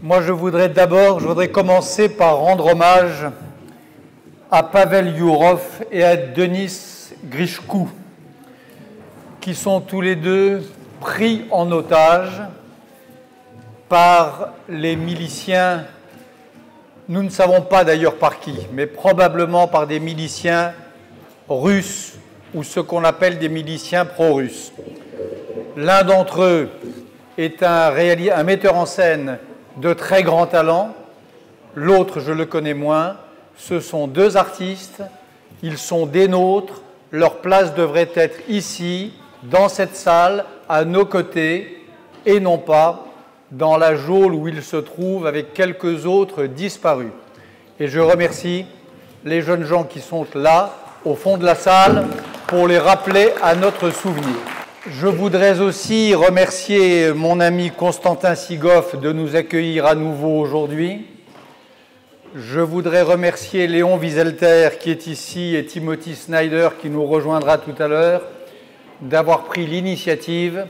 Moi, je voudrais commencer par rendre hommage à Pavel Yourov et à Denis Grichkou, qui sont tous les deux pris en otage par les miliciens, nous ne savons pas d'ailleurs par qui, mais probablement par des miliciens russes ou ce qu'on appelle des miliciens pro-russes. L'un d'entre eux est un metteur en scène de très grand talent, l'autre, je le connais moins. Ce sont deux artistes, ils sont des nôtres, leur place devrait être ici, dans cette salle, à nos côtés, et non pas dans la geôle où ils se trouvent avec quelques autres disparus. Et je remercie les jeunes gens qui sont là, au fond de la salle, pour les rappeler à notre souvenir. Je voudrais aussi remercier mon ami Constantin Sigoff de nous accueillir à nouveau aujourd'hui. Je voudrais remercier Léon Wieselter qui est ici et Timothy Snyder qui nous rejoindra tout à l'heure d'avoir pris l'initiative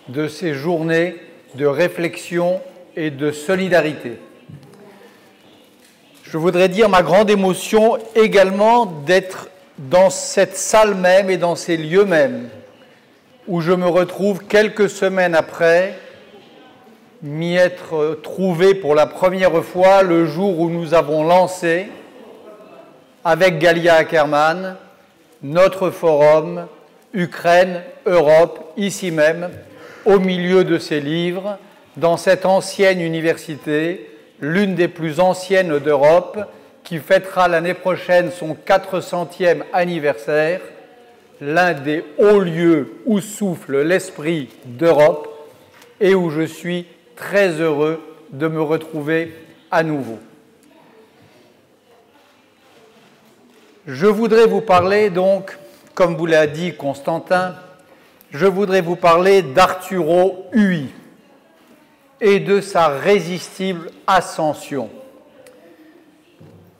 de ces journées de réflexion et de solidarité. Je voudrais dire ma grande émotion également d'être dans cette salle même et dans ces lieux mêmes où je me retrouve quelques semaines après m'y être trouvé pour la première fois le jour où nous avons lancé, avec Galia Ackerman, notre forum Ukraine-Europe, ici même, au milieu de ces livres, dans cette ancienne université, l'une des plus anciennes d'Europe, qui fêtera l'année prochaine son 400e anniversaire, l'un des hauts lieux où souffle l'esprit d'Europe et où je suis très heureux de me retrouver à nouveau. Je voudrais vous parler donc, comme vous l'a dit Constantin, je voudrais vous parler d'Arturo Ui et de sa résistible ascension.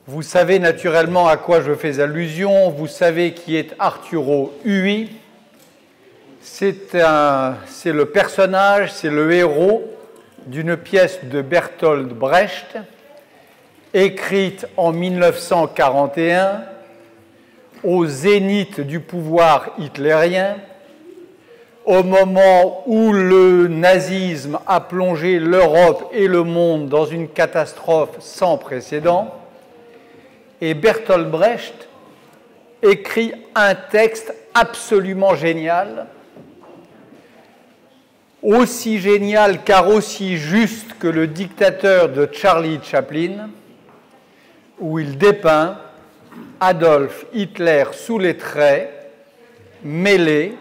Vous savez naturellement à quoi je fais allusion, vous savez qui est Arturo Ui. C'est le personnage, c'est le héros d'une pièce de Bertolt Brecht, écrite en 1941, au zénith du pouvoir hitlérien, au moment où le nazisme a plongé l'Europe et le monde dans une catastrophe sans précédent. Et Bertolt Brecht écrit un texte absolument génial, aussi génial car aussi juste que Le dictateur de Charlie Chaplin, où il dépeint Adolf Hitler sous les traits, mêlé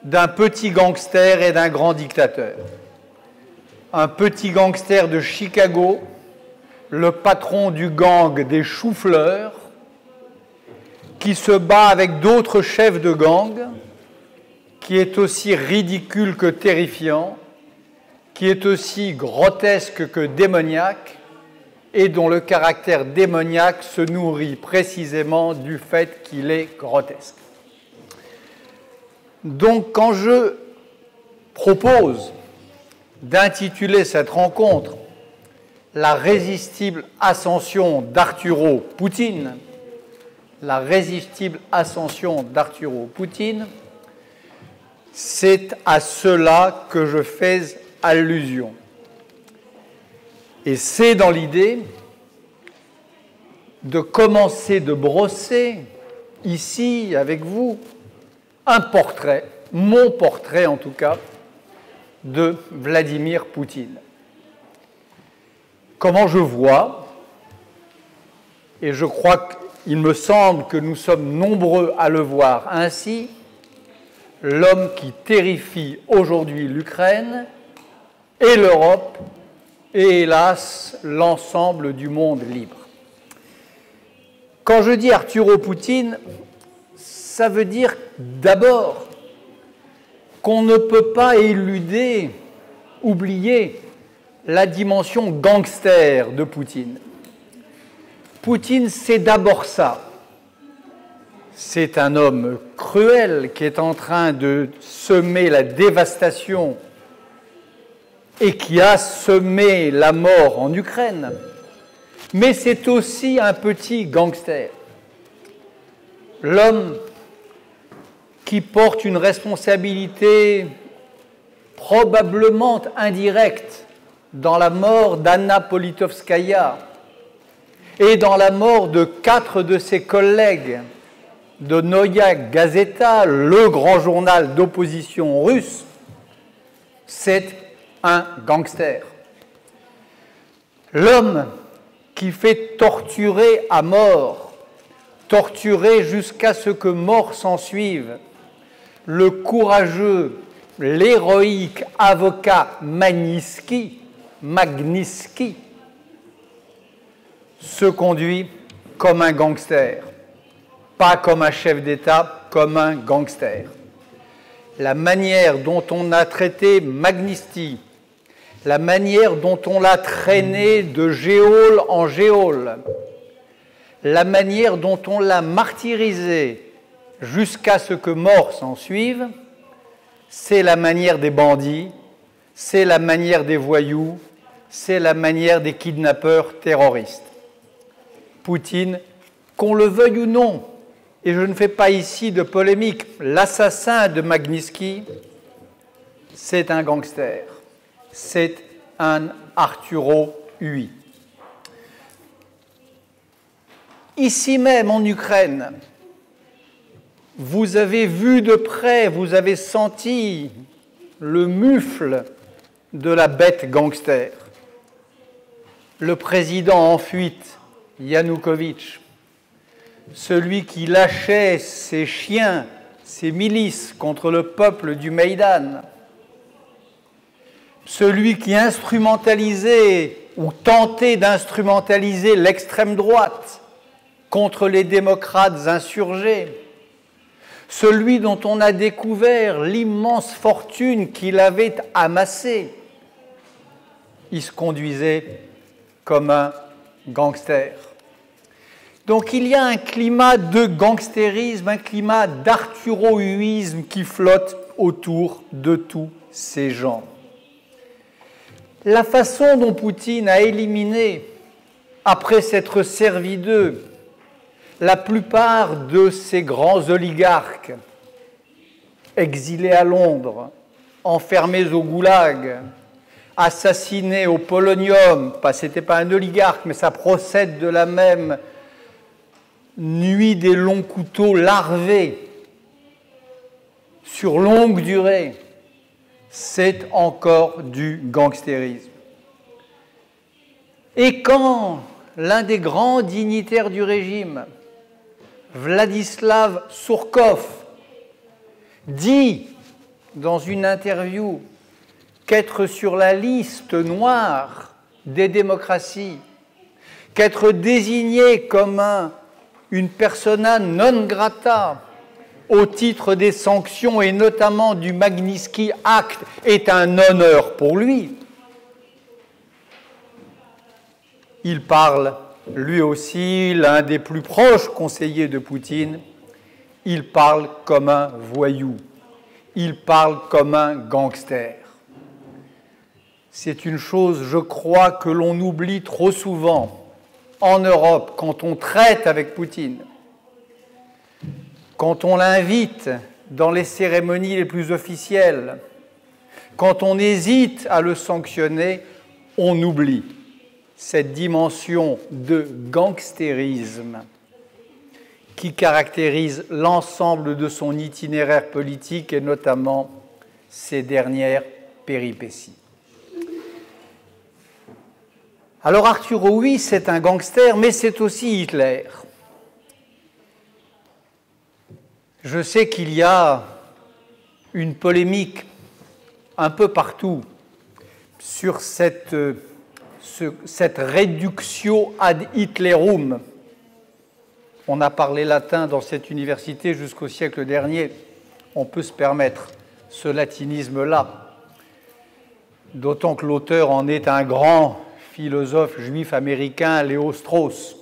d'un petit gangster et d'un grand dictateur. Un petit gangster de Chicago, le patron du gang des choux-fleurs, qui se bat avec d'autres chefs de gang, qui est aussi ridicule que terrifiant, qui est aussi grotesque que démoniaque, et dont le caractère démoniaque se nourrit précisément du fait qu'il est grotesque. Donc, quand je propose d'intituler cette rencontre « La résistible ascension d'Arturo Poutine », la résistible ascension d'Arturo Poutine, c'est à cela que je fais allusion. Et c'est dans l'idée de commencer de brosser, ici, avec vous, un portrait, mon portrait en tout cas, de Vladimir Poutine. Comment je vois, et je crois qu'il me semble que nous sommes nombreux à le voir ainsi, l'homme qui terrifie aujourd'hui l'Ukraine et l'Europe et hélas l'ensemble du monde libre. Quand je dis Arturo Poutine, ça veut dire d'abord qu'on ne peut pas éluder, oublier la dimension gangster de Poutine. Poutine, c'est d'abord ça. C'est un homme cruel qui est en train de semer la dévastation et qui a semé la mort en Ukraine, mais c'est aussi un petit gangster. L'homme qui porte une responsabilité probablement indirecte dans la mort d'Anna Politkovskaya et dans la mort de 4 de ses collègues de Noya Gazeta, le grand journal d'opposition russe, c'est un gangster. L'homme qui fait torturer à mort, torturer jusqu'à ce que mort s'ensuive, le courageux, l'héroïque avocat Magnitsky, se conduit comme un gangster, pas comme un chef d'État, comme un gangster. La manière dont on a traité Magnitsky, la manière dont on l'a traîné de geôle en geôle, la manière dont on l'a martyrisé jusqu'à ce que mort s'ensuive, c'est la manière des bandits, c'est la manière des voyous, c'est la manière des kidnappeurs terroristes. Poutine, qu'on le veuille ou non, et je ne fais pas ici de polémique, l'assassin de Magnitsky, c'est un gangster, c'est un Arturo Ui. Ici même en Ukraine, vous avez vu de près, vous avez senti le mufle de la bête gangster. Le président en fuite, Yanukovych, celui qui lâchait ses chiens, ses milices contre le peuple du Maïdan, celui qui instrumentalisait ou tentait d'instrumentaliser l'extrême droite contre les démocrates insurgés, celui dont on a découvert l'immense fortune qu'il avait amassée, il se conduisait comme un gangster. Donc il y a un climat de gangstérisme, un climat d'arthuroïsme qui flotte autour de tous ces gens. La façon dont Poutine a éliminé, après s'être servi d'eux, la plupart de ces grands oligarques exilés à Londres, enfermés au goulag, assassinés au polonium, ce n'était pas un oligarque, mais ça procède de la même nuit des longs couteaux larvés sur longue durée, c'est encore du gangstérisme. Et quand l'un des grands dignitaires du régime, Vladislav Surkov, dit dans une interview qu'être sur la liste noire des démocraties, qu'être désigné comme une persona non grata au titre des sanctions et notamment du Magnitsky Act est un honneur pour lui. Il parle, lui aussi, l'un des plus proches conseillers de Poutine, il parle comme un voyou, il parle comme un gangster. C'est une chose, je crois, que l'on oublie trop souvent en Europe quand on traite avec Poutine, quand on l'invite dans les cérémonies les plus officielles, quand on hésite à le sanctionner, on oublie cette dimension de gangstérisme qui caractérise l'ensemble de son itinéraire politique et notamment ses dernières péripéties. Alors Arturo Ui, c'est un gangster, mais c'est aussi Hitler. Je sais qu'il y a une polémique un peu partout sur cette reductio ad Hitlerum. On a parlé latin dans cette université jusqu'au siècle dernier. On peut se permettre ce latinisme-là, d'autant que l'auteur en est un grand philosophe juif américain, Léo Strauss.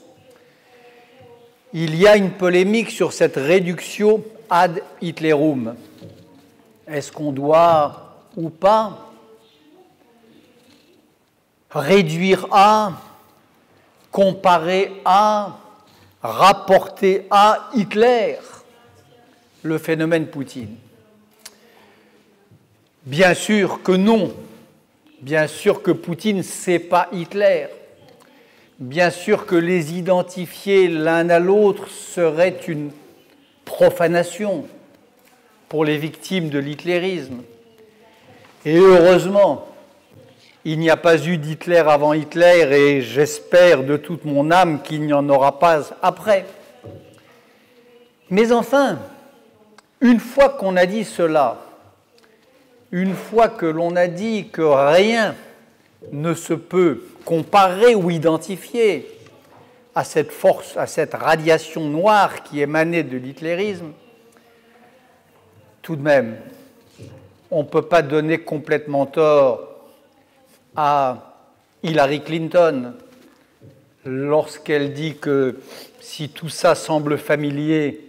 Il y a une polémique sur cette reductio ad Hitlerum. Est-ce qu'on doit ou pas réduire à, comparer à, rapporter à Hitler le phénomène Poutine. Bien sûr que non. Bien sûr que Poutine, c'est pas Hitler. Bien sûr que les identifier l'un à l'autre serait une profanation pour les victimes de l'hitlérisme. Et heureusement, il n'y a pas eu d'Hitler avant Hitler et j'espère de toute mon âme qu'il n'y en aura pas après. Mais enfin, une fois qu'on a dit cela, une fois que l'on a dit que rien ne se peut comparer ou identifier à cette force, à cette radiation noire qui émanait de l'hitlérisme, tout de même, on ne peut pas donner complètement tort à Hillary Clinton lorsqu'elle dit que si tout ça semble familier,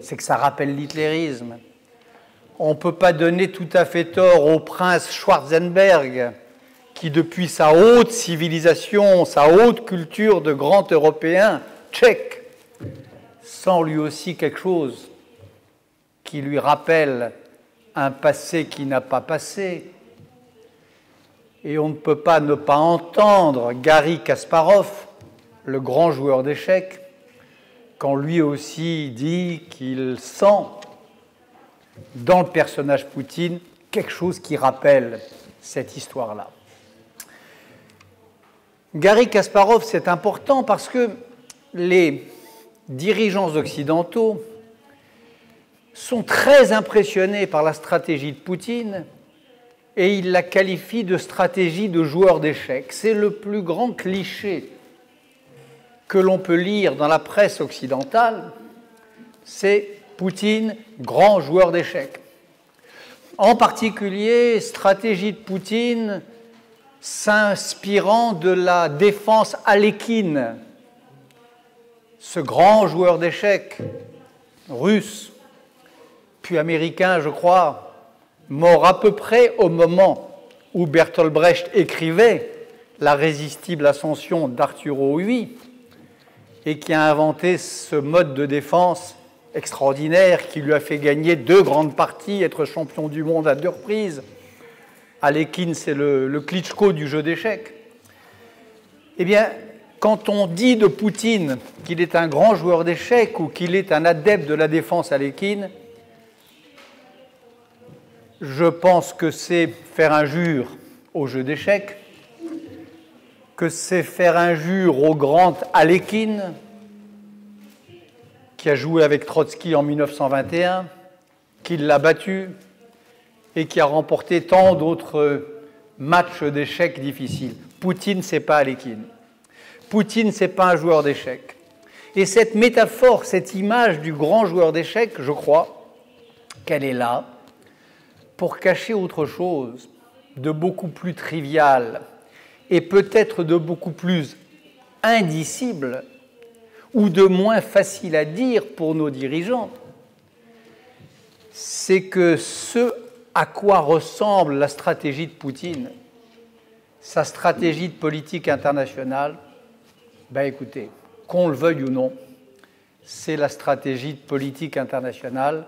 c'est que ça rappelle l'hitlérisme. On ne peut pas donner tout à fait tort au prince Schwarzenberg, qui depuis sa haute civilisation, sa haute culture de grand Européen tchèque, sent lui aussi quelque chose qui lui rappelle un passé qui n'a pas passé. Et on ne peut pas ne pas entendre Garry Kasparov, le grand joueur d'échecs, quand lui aussi dit qu'il sent dans le personnage Poutine quelque chose qui rappelle cette histoire-là. Garry Kasparov, c'est important parce que les dirigeants occidentaux sont très impressionnés par la stratégie de Poutine et ils la qualifient de stratégie de joueur d'échecs. C'est le plus grand cliché que l'on peut lire dans la presse occidentale, c'est Poutine, grand joueur d'échecs. En particulier, stratégie de Poutine s'inspirant de la défense Alekhine, ce grand joueur d'échecs russe, puis américain, je crois, mort à peu près au moment où Bertolt Brecht écrivait La résistible ascension d'Arturo Ui, et qui a inventé ce mode de défense extraordinaire qui lui a fait gagner 2 grandes parties, être champion du monde à 2 reprises. Alekhine, c'est le Klitschko du jeu d'échecs. Eh bien, quand on dit de Poutine qu'il est un grand joueur d'échecs ou qu'il est un adepte de la défense Alekhine, je pense que c'est faire injure au jeu d'échecs, que c'est faire injure au grand Alekhine, qui a joué avec Trotsky en 1921, qui l'a battu et qui a remporté tant d'autres matchs d'échecs difficiles. Poutine, ce n'est pas Alekhine. Poutine, ce n'est pas un joueur d'échecs. Et cette métaphore, cette image du grand joueur d'échecs, je crois qu'elle est là pour cacher autre chose de beaucoup plus trivial et peut-être de beaucoup plus indicible ou de moins facile à dire pour nos dirigeants, c'est que ce à quoi ressemble la stratégie de Poutine, sa stratégie de politique internationale, ben écoutez, qu'on le veuille ou non, c'est la stratégie de politique internationale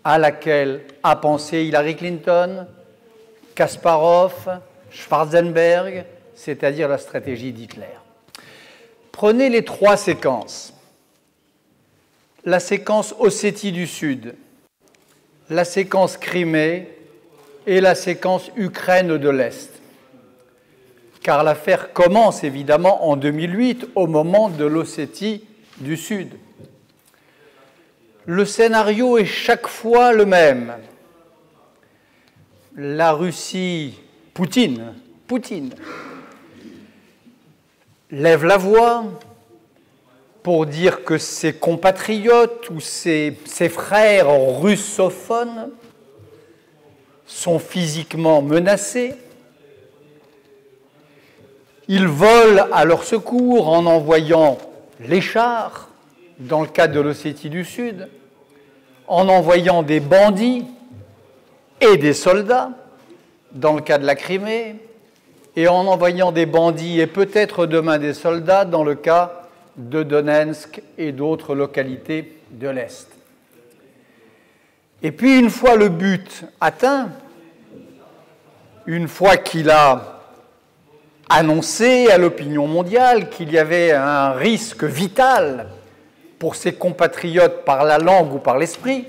à laquelle a pensé Hillary Clinton, Kasparov, Schwarzenberg, c'est-à-dire la stratégie d'Hitler. Prenez les 3 séquences. La séquence Ossétie du Sud, la séquence Crimée et la séquence Ukraine de l'Est. Car l'affaire commence évidemment en 2008, au moment de l'Ossétie du Sud. Le scénario est chaque fois le même. La Russie, Poutine, lève la voix pour dire que ses compatriotes ou ses frères russophones sont physiquement menacés. Ils volent à leur secours en envoyant les chars, dans le cas de l'Ossétie du Sud, en envoyant des bandits et des soldats, dans le cas de la Crimée, et en envoyant des bandits et peut-être demain des soldats dans le cas de Donetsk et d'autres localités de l'Est. Et puis, une fois le but atteint, une fois qu'il a annoncé à l'opinion mondiale qu'il y avait un risque vital pour ses compatriotes par la langue ou par l'esprit,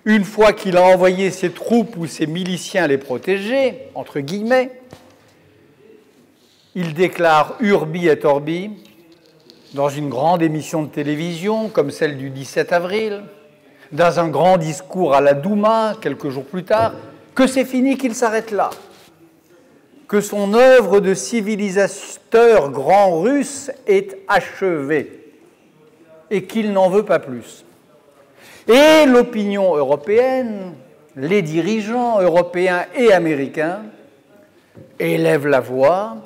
une fois qu'il a envoyé ses troupes ou ses miliciens les protéger, entre guillemets, il déclare urbi et orbi, dans une grande émission de télévision comme celle du 17 avril, dans un grand discours à la Douma quelques jours plus tard, que c'est fini, qu'il s'arrête là, que son œuvre de civilisateur grand russe est achevée et qu'il n'en veut pas plus. Et l'opinion européenne, les dirigeants européens et américains élèvent la voix,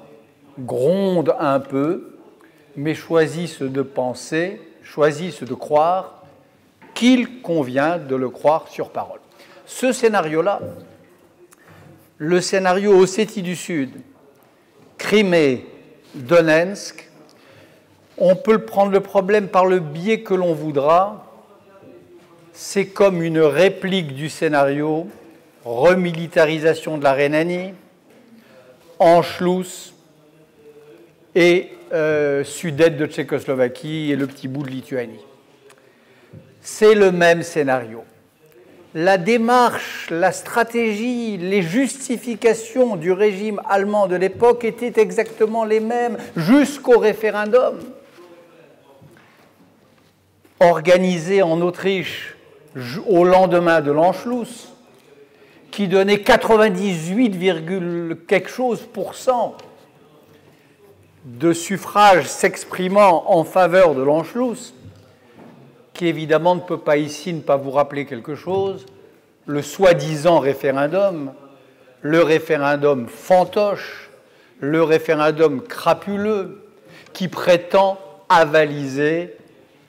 grondent un peu, mais choisissent de penser, choisissent de croire qu'il convient de le croire sur parole. Ce scénario-là, le scénario Ossétie du Sud, Crimée, Donetsk, on peut prendre le problème par le biais que l'on voudra. C'est comme une réplique du scénario remilitarisation de la Rhénanie, Anschluss et Sud-Est de Tchécoslovaquie et le petit bout de Lituanie. C'est le même scénario. La démarche, la stratégie, les justifications du régime allemand de l'époque étaient exactement les mêmes jusqu'au référendum organisé en Autriche au lendemain de l'Anschluss, qui donnait 98, quelque chose % de suffrages s'exprimant en faveur de l'Anschluss, qui évidemment ne peut pas ici ne pas vous rappeler quelque chose, le soi-disant référendum, le référendum fantoche, le référendum crapuleux, qui prétend avaliser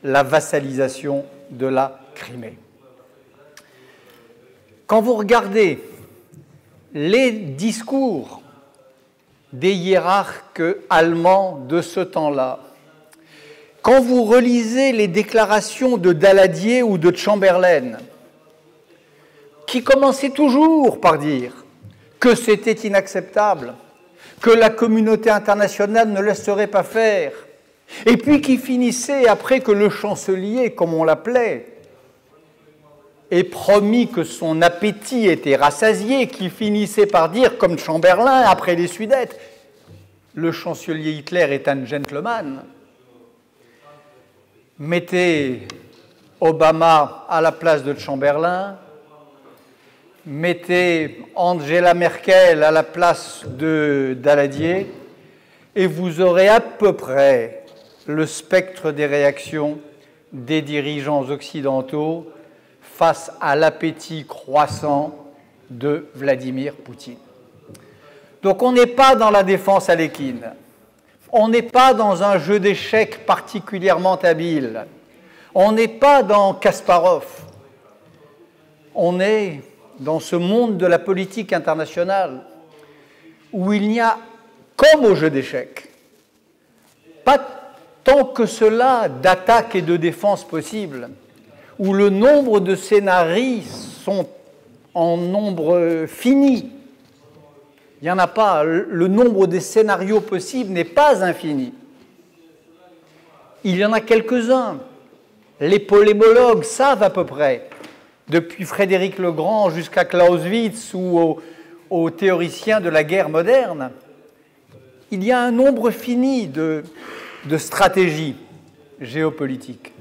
la vassalisation de la Crimée. Quand vous regardez les discours des hiérarques allemands de ce temps-là, quand vous relisez les déclarations de Daladier ou de Chamberlain, qui commençaient toujours par dire que c'était inacceptable, que la communauté internationale ne laisserait pas faire, et puis qui finissaient, après que le chancelier, comme on l'appelait, ait promis que son appétit était rassasié, qui finissait par dire, comme Chamberlain, après les Sudètes, le chancelier Hitler est un gentleman. Mettez Obama à la place de Chamberlain, mettez Angela Merkel à la place de Daladier, et vous aurez à peu près le spectre des réactions des dirigeants occidentaux face à l'appétit croissant de Vladimir Poutine. Donc on n'est pas dans la défense à l'équine. On n'est pas dans un jeu d'échecs particulièrement habile. On n'est pas dans Kasparov. On est dans ce monde de la politique internationale où il n'y a, comme au jeu d'échecs, pas tant que cela d'attaque et de défense possible, où le nombre de scénarios sont en nombre fini. Il n'y en a pas. Le nombre des scénarios possibles n'est pas infini. Il y en a quelques-uns. Les polémologues savent à peu près, depuis Frédéric le Grand jusqu'à Clausewitz ou aux théoriciens de la guerre moderne, il y a un nombre fini de stratégies géopolitiques.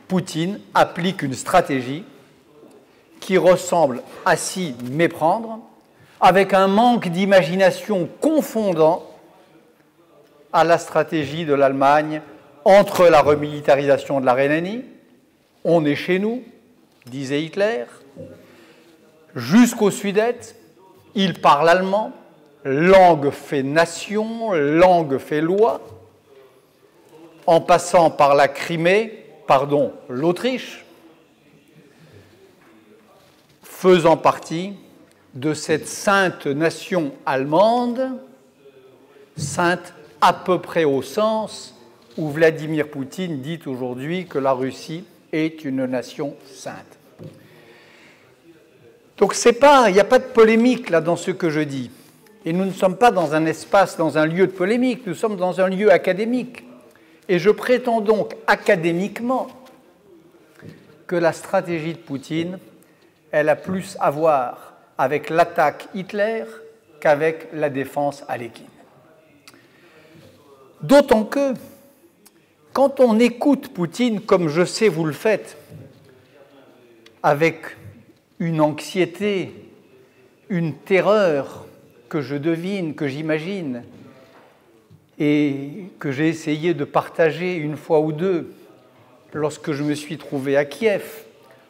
Poutine applique une stratégie qui ressemble à s'y méprendre, avec un manque d'imagination confondant à la stratégie de l'Allemagne entre la remilitarisation de la Rhénanie, on est chez nous, disait Hitler, jusqu'au Sudète, il parle allemand, langue fait nation, langue fait loi, en passant par la Crimée, l'Autriche, faisant partie de cette sainte nation allemande sainte à peu près au sens où Vladimir Poutine dit aujourd'hui que la Russie est une nation sainte. Donc il n'y a pas de polémique là dans ce que je dis. Et nous ne sommes pas dans un espace, dans un lieu de polémique, nous sommes dans un lieu académique. Et je prétends donc académiquement que la stratégie de Poutine, elle a plus à voir avec l'attaque Hitler qu'avec la défense Alekhine. D'autant que, quand on écoute Poutine, comme je sais vous le faites, avec une anxiété, une terreur que je devine, que j'imagine, et que j'ai essayé de partager une fois ou deux lorsque je me suis trouvé à Kiev,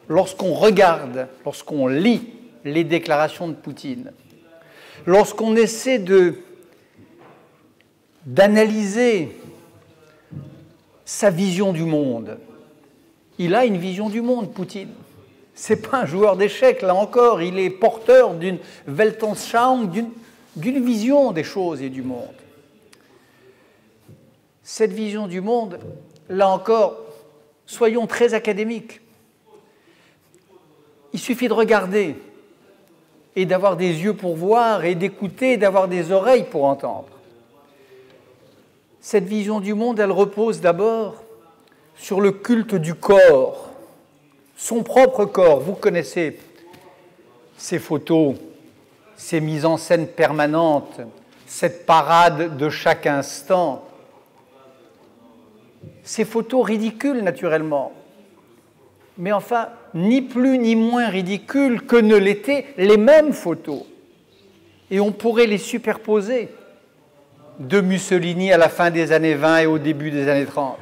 lorsqu'on regarde, lorsqu'on lit les déclarations de Poutine, lorsqu'on essaie d'analyser sa vision du monde, il a une vision du monde, Poutine. Ce n'est pas un joueur d'échecs, là encore, il est porteur d'une Weltanschauung, d'une vision des choses et du monde. Cette vision du monde, là encore, soyons très académiques. Il suffit de regarder et d'avoir des yeux pour voir et d'écouter et d'avoir des oreilles pour entendre. Cette vision du monde, elle repose d'abord sur le culte du corps, son propre corps. Vous connaissez ces photos, ces mises en scène permanentes, cette parade de chaque instant. Ces photos ridicules, naturellement, mais enfin, ni plus ni moins ridicules que ne l'étaient les mêmes photos. Et on pourrait les superposer de Mussolini à la fin des années 20 et au début des années 30.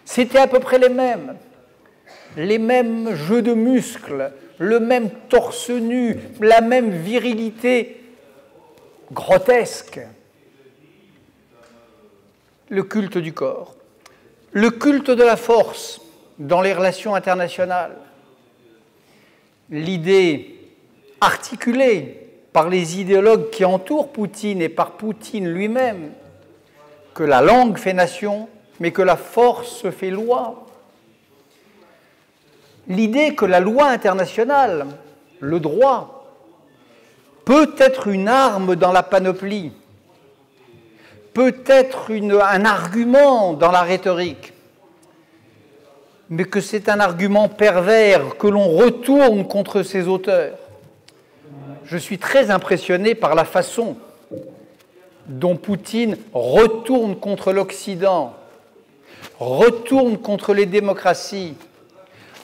C'était à peu près les mêmes jeux de muscles, le même torse nu, la même virilité grotesque. Le culte du corps. Le culte de la force dans les relations internationales. L'idée articulée par les idéologues qui entourent Poutine et par Poutine lui-même que la langue fait nation, mais que la force fait loi. L'idée que la loi internationale, le droit, peut être une arme dans la panoplie, peut être un argument dans la rhétorique, mais que c'est un argument pervers que l'on retourne contre ses auteurs. Je suis très impressionné par la façon dont Poutine retourne contre l'Occident, retourne contre les démocraties,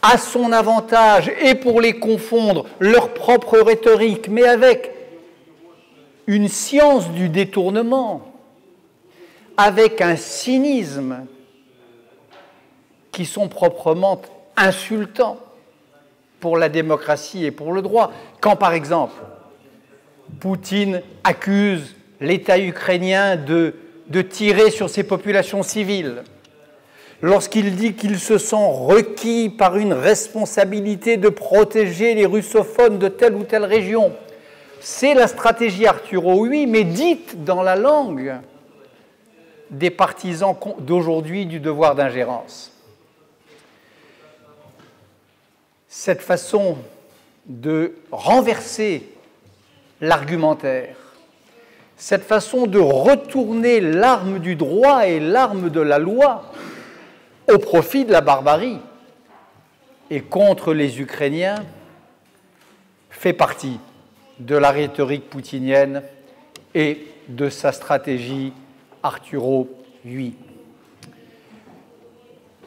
à son avantage et pour les confondre, leur propre rhétorique, mais avec une science du détournement, avec un cynisme qui sont proprement insultants pour la démocratie et pour le droit. Quand, par exemple, Poutine accuse l'État ukrainien de tirer sur ses populations civiles, lorsqu'il dit qu'il se sent requis par une responsabilité de protéger les russophones de telle ou telle région, c'est la stratégie Arturo, oui, mais dite dans la langue des partisans d'aujourd'hui du devoir d'ingérence. Cette façon de renverser l'argumentaire, cette façon de retourner l'arme du droit et l'arme de la loi au profit de la barbarie et contre les Ukrainiens fait partie de la rhétorique poutinienne et de sa stratégie Arturo VIII.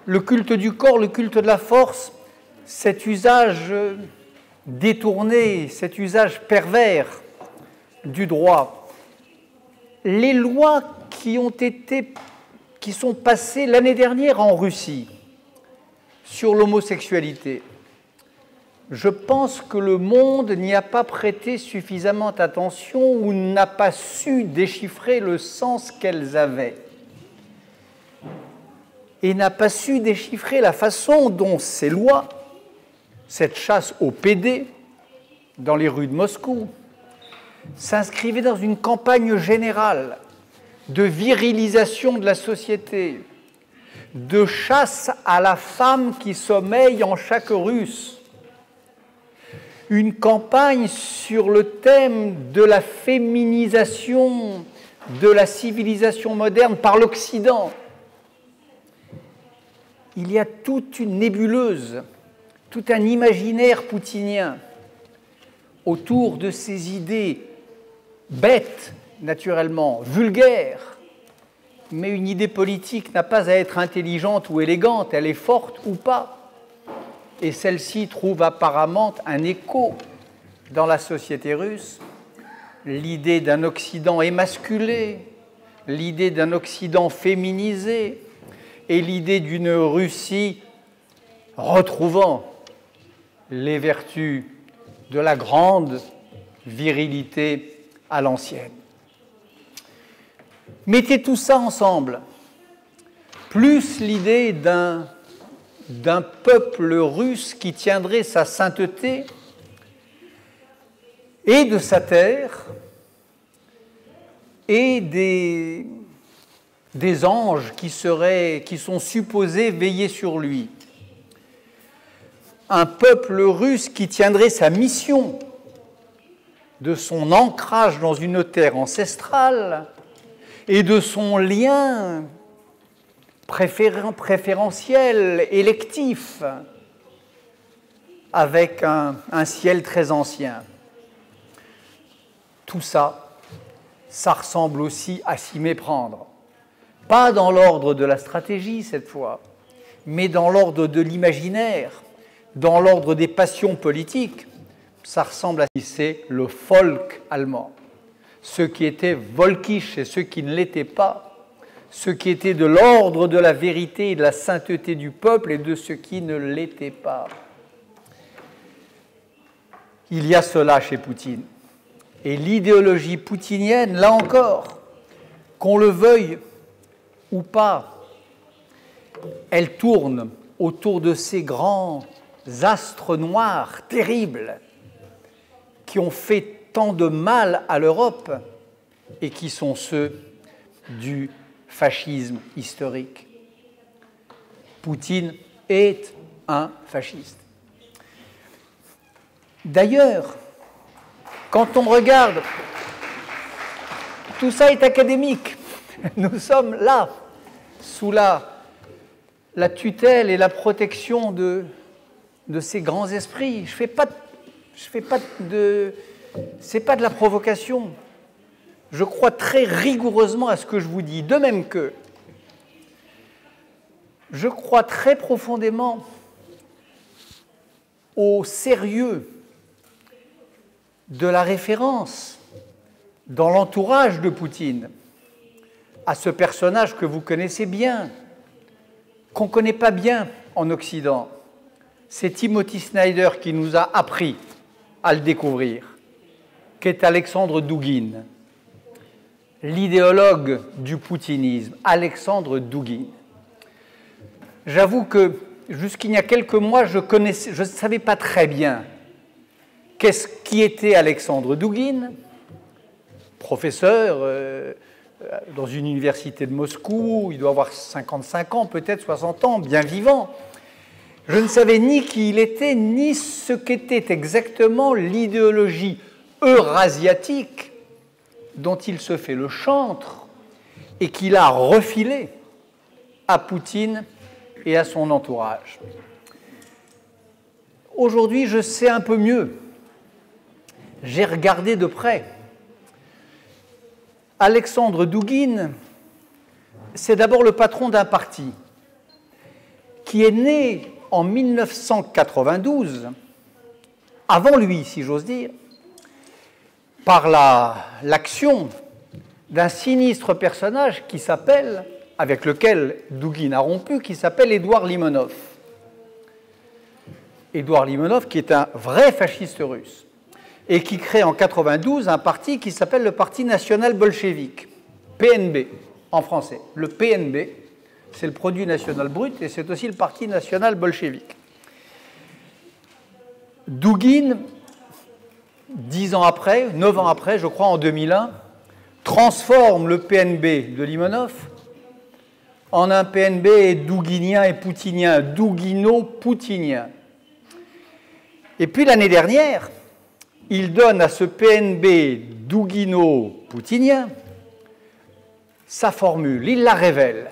Le culte du corps, le culte de la force, cet usage détourné, cet usage pervers du droit, les lois qui sont passées l'année dernière en Russie sur l'homosexualité, je pense que le monde n'y a pas prêté suffisamment attention ou n'a pas su déchiffrer le sens qu'elles avaient. Et n'a pas su déchiffrer la façon dont ces lois, cette chasse aux PD dans les rues de Moscou, s'inscrivaient dans une campagne générale de virilisation de la société, de chasse à la femme qui sommeille en chaque Russe, une campagne sur le thème de la féminisation de la civilisation moderne par l'Occident. Il y a toute une nébuleuse, tout un imaginaire poutinien autour de ces idées bêtes, naturellement, vulgaires, mais une idée politique n'a pas à être intelligente ou élégante, elle est forte ou pas. Et celle-ci trouve apparemment un écho dans la société russe. L'idée d'un Occident émasculé, l'idée d'un Occident féminisé et l'idée d'une Russie retrouvant les vertus de la grande virilité à l'ancienne. Mettez tout ça ensemble, plus l'idée d'un peuple russe qui tiendrait sa sainteté et de sa terre, et des anges qui sont supposés veiller sur lui. Un peuple russe qui tiendrait sa mission de son ancrage dans une terre ancestrale et de son lien préférentiel, électif, avec un ciel très ancien. Tout ça, ça ressemble aussi à s'y méprendre. Pas dans l'ordre de la stratégie cette fois, mais dans l'ordre de l'imaginaire, dans l'ordre des passions politiques. Ça ressemble à ce qui c'est le folk allemand. Ceux qui étaient volkisch et ceux qui ne l'étaient pas, ceux qui étaient de l'ordre de la vérité et de la sainteté du peuple et de ceux qui ne l'étaient pas. Il y a cela chez Poutine. Et l'idéologie poutinienne, là encore, qu'on le veuille ou pas, elle tourne autour de ces grands astres noirs terribles qui ont fait tant de mal à l'Europe et qui sont ceux du fascisme historique. Poutine est un fasciste. D'ailleurs, quand on regarde, tout ça est académique. Nous sommes là, sous la tutelle et la protection de ces grands esprits. C'est pas de la provocation. Je crois très rigoureusement à ce que je vous dis, de même que je crois très profondément au sérieux de la référence dans l'entourage de Poutine à ce personnage que vous connaissez bien, qu'on ne connaît pas bien en Occident. C'est Timothy Snyder qui nous a appris à le découvrir, qu'est Alexandre Douguine, l'idéologue du poutinisme, Alexandre Douguine. J'avoue que jusqu'il y a quelques mois, je ne savais pas très bien qui était Alexandre Douguine, professeur dans une université de Moscou, il doit avoir 55 ans, peut-être 60 ans, bien vivant. Je ne savais ni qui il était, ni ce qu'était exactement l'idéologie eurasiatique dont il se fait le chantre et qu'il a refilé à Poutine et à son entourage. Aujourd'hui, je sais un peu mieux. J'ai regardé de près. Alexandre Douguine, c'est d'abord le patron d'un parti qui est né en 1992, avant lui, si j'ose dire, par l'action d'un sinistre personnage qui s'appelle, avec lequel Douguine a rompu, qui s'appelle Édouard Limonov. Édouard Limonov, qui est un vrai fasciste russe, et qui crée en 1992 un parti qui s'appelle le Parti national bolchevique, PNB en français. Le PNB, c'est le produit national brut et c'est aussi le Parti national bolchevique. Douguine, 10 ans après, 9 ans après, je crois en 2001, transforme le PNB de Limonov en un PNB douguinien et poutinien, douguino-poutinien. Et puis l'année dernière, il donne à ce PNB douguino-poutinien sa formule, il la révèle.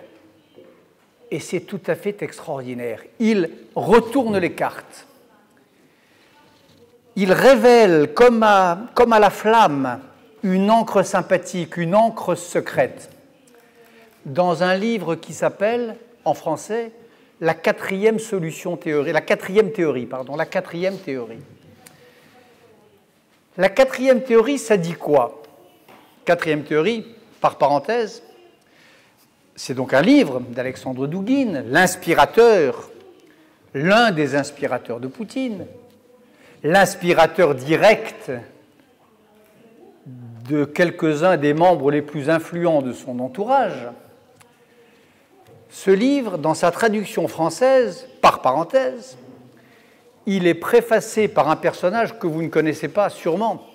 Et c'est tout à fait extraordinaire. Il retourne les cartes. Il révèle, comme à la flamme, une encre sympathique, une encre secrète, dans un livre qui s'appelle, en français, la quatrième théorie. La quatrième théorie. La quatrième théorie, ça dit quoi? Quatrième théorie, par parenthèse, c'est donc un livre d'Alexandre Douguine, l'inspirateur, l'un des inspirateurs de Poutine, l'inspirateur direct de quelques-uns des membres les plus influents de son entourage. Ce livre, dans sa traduction française, par parenthèse, il est préfacé par un personnage que vous ne connaissez pas sûrement,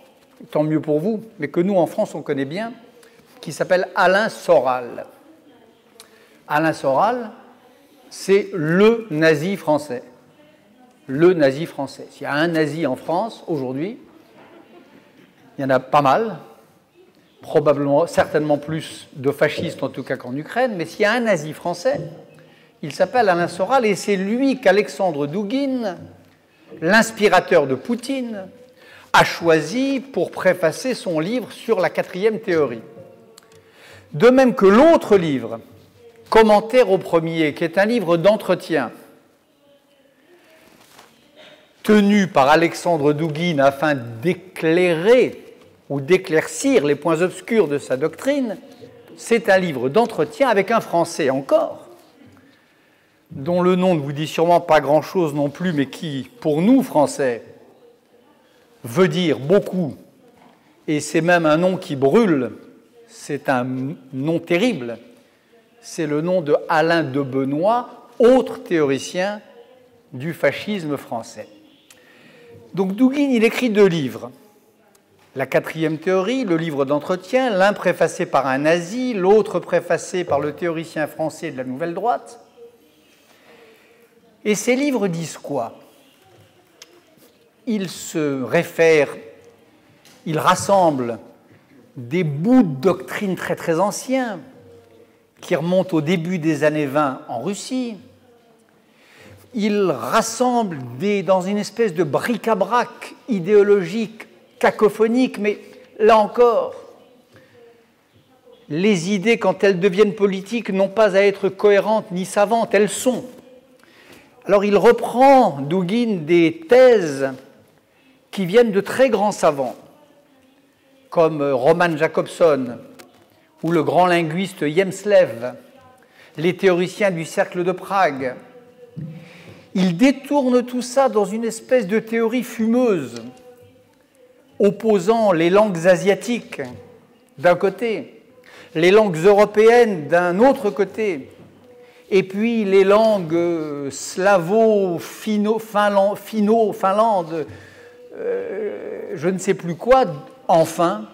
tant mieux pour vous, mais que nous, en France, on connaît bien, qui s'appelle Alain Soral. Alain Soral, c'est le nazi français. Le nazi français. S'il y a un nazi en France, aujourd'hui, il y en a pas mal, probablement, certainement plus de fascistes en tout cas qu'en Ukraine, mais s'il y a un nazi français, il s'appelle Alain Soral et c'est lui qu'Alexandre Douguine, l'inspirateur de Poutine, a choisi pour préfacer son livre sur la quatrième théorie. De même que l'autre livre, Commentaire au premier, qui est un livre d'entretien, tenu par Alexandre Douguine afin d'éclairer ou d'éclaircir les points obscurs de sa doctrine, c'est un livre d'entretien avec un Français encore, dont le nom ne vous dit sûrement pas grand-chose non plus, mais qui, pour nous, Français, veut dire beaucoup, et c'est même un nom qui brûle, c'est un nom terrible, c'est le nom de Alain de Benoît, autre théoricien du fascisme français. Donc Douguine, il écrit 2 livres. La quatrième théorie, le livre d'entretien, l'un préfacé par un nazi, l'autre préfacé par le théoricien français de la Nouvelle Droite. Et ces livres disent quoi? Ils se réfèrent, ils rassemblent des bouts de doctrine très très anciens qui remontent au début des années 20 en Russie. Ils rassemblent dans une espèce de bric-à-brac idéologique, cacophonique, mais là encore, les idées, quand elles deviennent politiques, n'ont pas à être cohérentes ni savantes, elles sont. Alors il reprend, Douguine, des thèses qui viennent de très grands savants, comme Roman Jakobson ou le grand linguiste Jemslev, les théoriciens du cercle de Prague. Il détourne tout ça dans une espèce de théorie fumeuse, opposant les langues asiatiques d'un côté, les langues européennes d'un autre côté, et puis les langues finno-finlande, je ne sais plus quoi, enfin,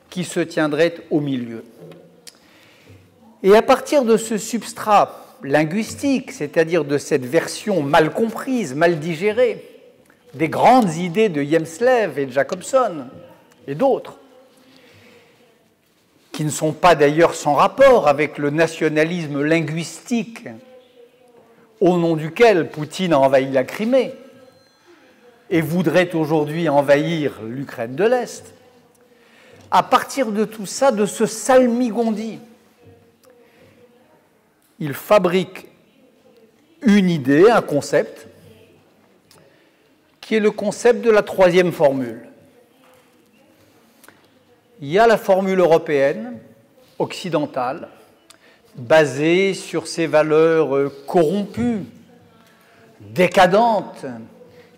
qui se tiendraient au milieu. Et à partir de ce substrat linguistique, c'est-à-dire de cette version mal comprise, mal digérée, des grandes idées de Jemslev et de Jakobson et d'autres, qui ne sont pas d'ailleurs sans rapport avec le nationalisme linguistique au nom duquel Poutine a envahi la Crimée et voudrait aujourd'hui envahir l'Ukraine de l'Est. À partir de tout ça, de ce salmigondi, il fabrique une idée, un concept, qui est le concept de la troisième formule. Il y a la formule européenne, occidentale, basée sur ces valeurs corrompues, décadentes,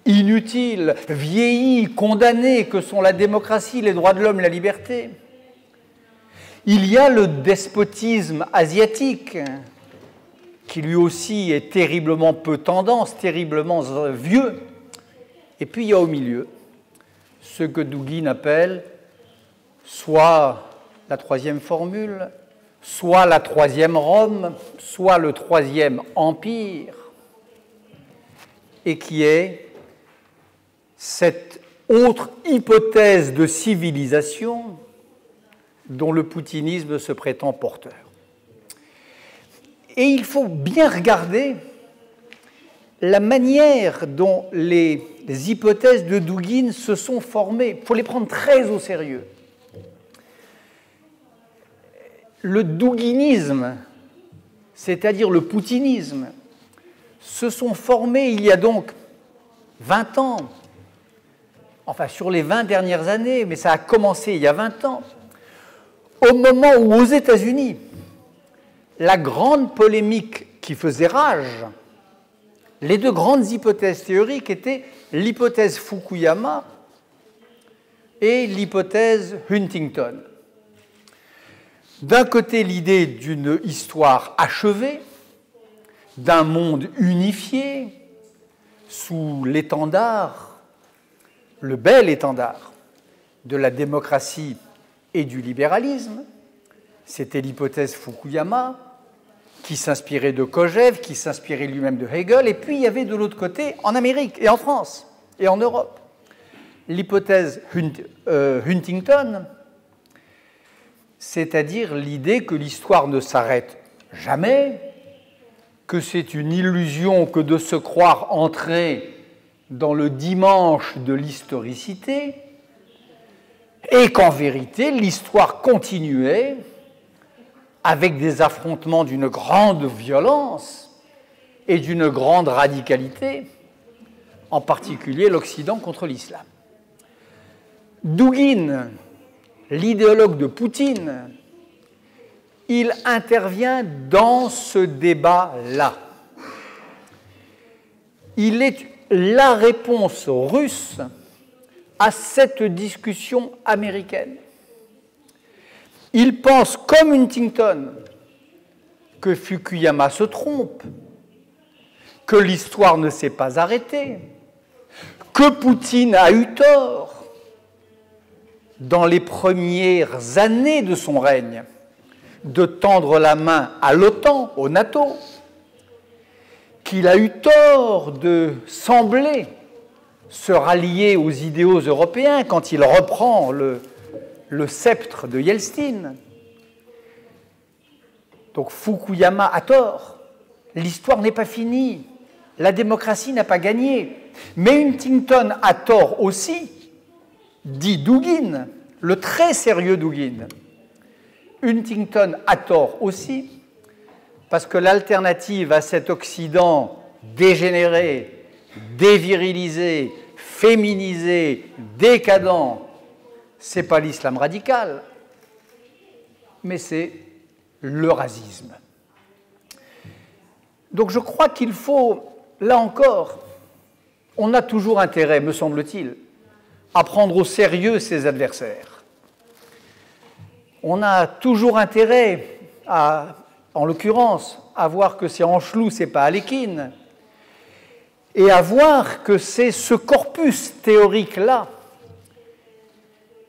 inutiles, vieillies, condamnées, que sont la démocratie, les droits de l'homme, la liberté. Il y a le despotisme asiatique, qui lui aussi est terriblement peu tendance, terriblement vieux. Et puis il y a au milieu ce que Douguine appelle soit la troisième formule, soit la troisième Rome, soit le troisième Empire, et qui est cette autre hypothèse de civilisation dont le poutinisme se prétend porteur. Et il faut bien regarder la manière dont les hypothèses de Dugin se sont formées. Il faut les prendre très au sérieux. Le douginisme, c'est-à-dire le poutinisme, se sont formés il y a donc 20 ans, enfin sur les 20 dernières années, mais ça a commencé il y a 20 ans, au moment où aux États-Unis, la grande polémique qui faisait rage, les deux grandes hypothèses théoriques étaient l'hypothèse Fukuyama et l'hypothèse Huntington. D'un côté, l'idée d'une histoire achevée, d'un monde unifié, sous l'étendard, le bel étendard de la démocratie et du libéralisme. C'était l'hypothèse Fukuyama, qui s'inspirait de Kojève, qui s'inspirait lui-même de Hegel, et puis il y avait de l'autre côté, en Amérique et en France et en Europe, l'hypothèse Huntington, c'est-à-dire l'idée que l'histoire ne s'arrête jamais, que c'est une illusion que de se croire entré dans le dimanche de l'historicité, et qu'en vérité, l'histoire continuait avec des affrontements d'une grande violence et d'une grande radicalité, en particulier l'Occident contre l'islam. Dugin, l'idéologue de Poutine, il intervient dans ce débat-là. Il est la réponse russe à cette discussion américaine. Il pense, comme Huntington, que Fukuyama se trompe, que l'histoire ne s'est pas arrêtée, que Poutine a eu tort dans les premières années de son règne de tendre la main à l'OTAN, au NATO, qu'il a eu tort de sembler se rallier aux idéaux européens quand il reprend le sceptre de Yeltsin. Donc Fukuyama a tort. L'histoire n'est pas finie. La démocratie n'a pas gagné. Mais Huntington a tort aussi, dit Dugin, le très sérieux Dugin. Huntington a tort aussi, parce que l'alternative à cet Occident dégénéré, dévirilisé, féminisé, décadent, ce n'est pas l'islam radical, mais c'est l'eurasisme. Donc je crois qu'il faut, là encore, on a toujours intérêt, me semble-t-il, à prendre au sérieux ses adversaires. On a toujours intérêt, en l'occurrence, à voir que c'est Angelou, ce n'est pas Alekhine, et à voir que c'est ce corpus théorique-là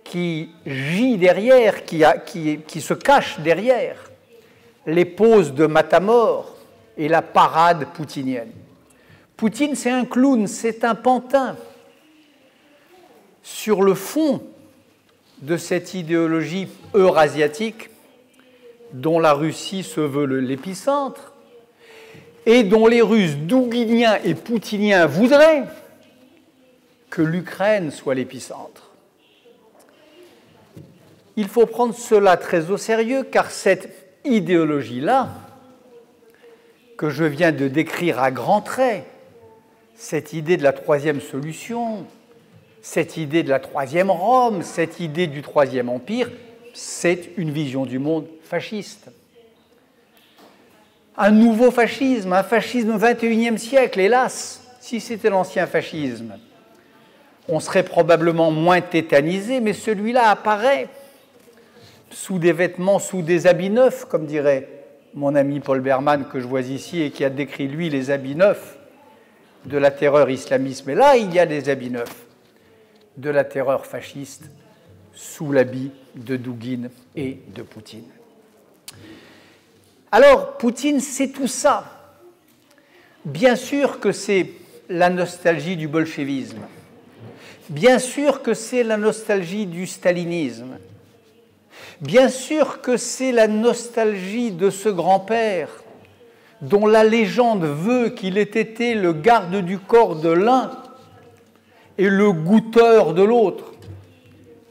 qui gît derrière, qui se cache derrière les poses de Matamor et la parade poutinienne. Poutine, c'est un clown, c'est un pantin. Sur le fond de cette idéologie eurasiatique dont la Russie se veut l'épicentre et dont les Russes douginiens et poutiniens voudraient que l'Ukraine soit l'épicentre. Il faut prendre cela très au sérieux car cette idéologie-là, que je viens de décrire à grands traits, cette idée de la troisième solution, cette idée de la troisième Rome, cette idée du troisième empire, c'est une vision du monde fasciste. Un nouveau fascisme, un fascisme XXIe siècle, hélas, si c'était l'ancien fascisme, on serait probablement moins tétanisé, mais celui-là apparaît sous des vêtements, sous des habits neufs, comme dirait mon ami Paul Berman, que je vois ici, et qui a décrit, lui, les habits neufs de la terreur islamiste. Mais là, il y a des habits neufs de la terreur fasciste sous l'habit de Douguine et de Poutine. Alors, Poutine, c'est tout ça. Bien sûr que c'est la nostalgie du bolchevisme. Bien sûr que c'est la nostalgie du stalinisme. Bien sûr que c'est la nostalgie de ce grand-père dont la légende veut qu'il ait été le garde du corps de l'un et le goûteur de l'autre.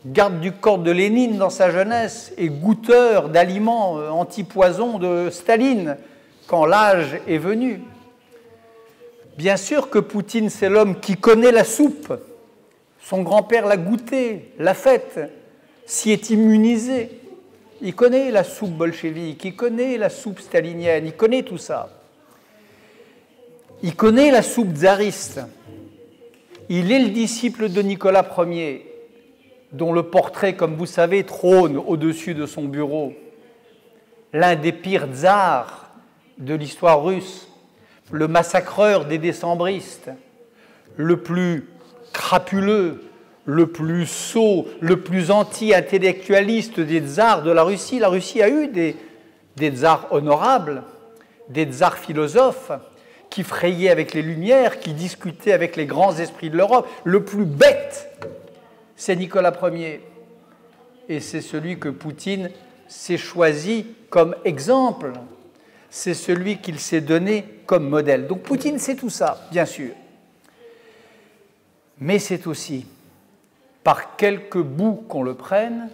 Garde du corps de Lénine dans sa jeunesse et goûteur d'aliments anti-poison de Staline quand l'âge est venu. Bien sûr que Poutine, c'est l'homme qui connaît la soupe. Son grand-père l'a goûtée, l'a faite, s'y est immunisé. Il connaît la soupe bolchevique, il connaît la soupe stalinienne, il connaît tout ça. Il connaît la soupe tsariste. Il est le disciple de Nicolas Ier, dont le portrait, comme vous savez, trône au-dessus de son bureau. L'un des pires tsars de l'histoire russe, le massacreur des décembristes, le plus crapuleux, le plus sot, le plus anti-intellectualiste des tsars de la Russie. La Russie a eu des tsars honorables, des tsars philosophes qui frayaient avec les Lumières, qui discutaient avec les grands esprits de l'Europe. Le plus bête, c'est Nicolas Ier. Et c'est celui que Poutine s'est choisi comme exemple. C'est celui qu'il s'est donné comme modèle. Donc Poutine, c'est tout ça, bien sûr. Mais c'est aussi, par quelque bout qu'on le prenne,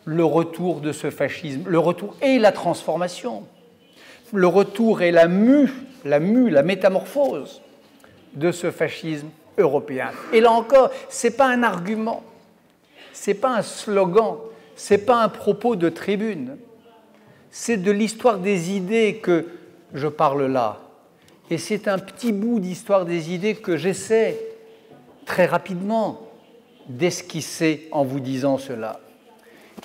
le retour de ce fascisme, le retour et la transformation, le retour et la métamorphose de ce fascisme européen. Et là encore, ce n'est pas un argument, ce n'est pas un slogan, ce n'est pas un propos de tribune, c'est de l'histoire des idées que je parle là. Et c'est un petit bout d'histoire des idées que j'essaie très rapidement d'esquisser en vous disant cela.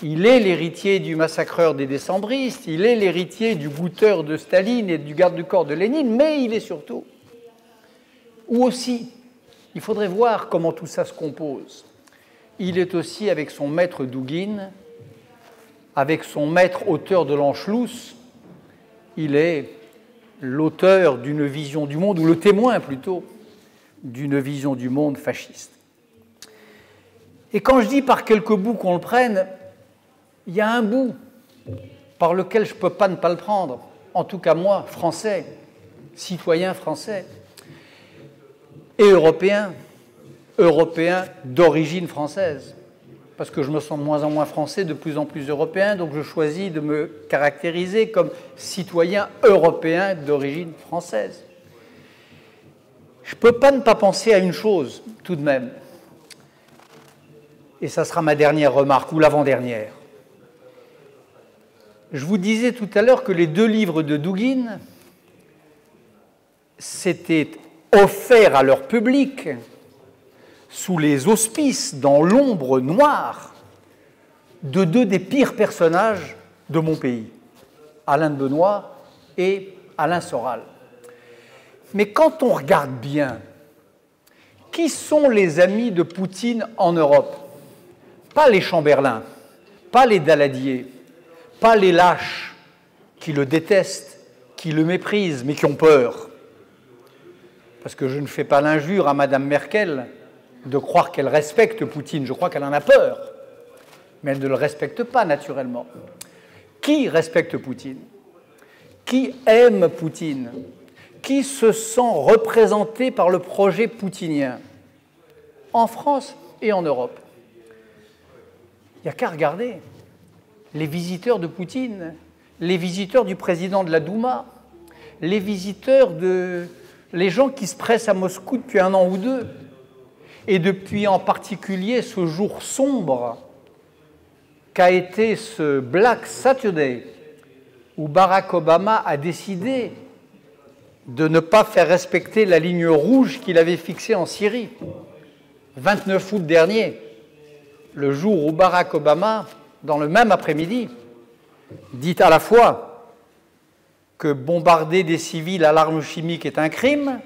Il est l'héritier du massacreur des décembristes, il est l'héritier du goûteur de Staline et du garde du corps de Lénine, mais il est surtout, ou aussi, il faudrait voir comment tout ça se compose. Il est aussi, avec son maître Douguine, avec son maître auteur de l'Anschluss, il est l'auteur d'une vision du monde, ou le témoin plutôt, d'une vision du monde fasciste. Et quand je dis par quelques bouts qu'on le prenne, il y a un bout par lequel je ne peux pas ne pas le prendre, en tout cas moi, français, citoyen français, et européen d'origine française, parce que je me sens de moins en moins français, de plus en plus européen, donc je choisis de me caractériser comme citoyen européen d'origine française. Je ne peux pas ne pas penser à une chose, tout de même, et ça sera ma dernière remarque, ou l'avant-dernière. Je vous disais tout à l'heure que les 2 livres de Douguine s'étaient offerts à leur public sous les auspices, dans l'ombre noire, de 2 des pires personnages de mon pays, Alain de Benoît et Alain Soral. Mais quand on regarde bien, qui sont les amis de Poutine en Europe? Pas les Chamberlain, pas les Daladier, pas les lâches qui le détestent, qui le méprisent, mais qui ont peur. Parce que je ne fais pas l'injure à Madame Merkel de croire qu'elle respecte Poutine. Je crois qu'elle en a peur, mais elle ne le respecte pas naturellement. Qui respecte Poutine? Qui aime Poutine? Qui se sent représenté par le projet poutinien en France et en Europe? Il n'y a qu'à regarder les visiteurs de Poutine, les visiteurs du président de la Douma, les gens qui se pressent à Moscou depuis 1 an ou 2, et depuis en particulier ce jour sombre qu'a été ce Black Saturday, où Barack Obama a décidé de ne pas faire respecter la ligne rouge qu'il avait fixée en Syrie. 29 août dernier, le jour où Barack Obama, dans le même après-midi, dit à la fois que bombarder des civils à l'arme chimique est un crime,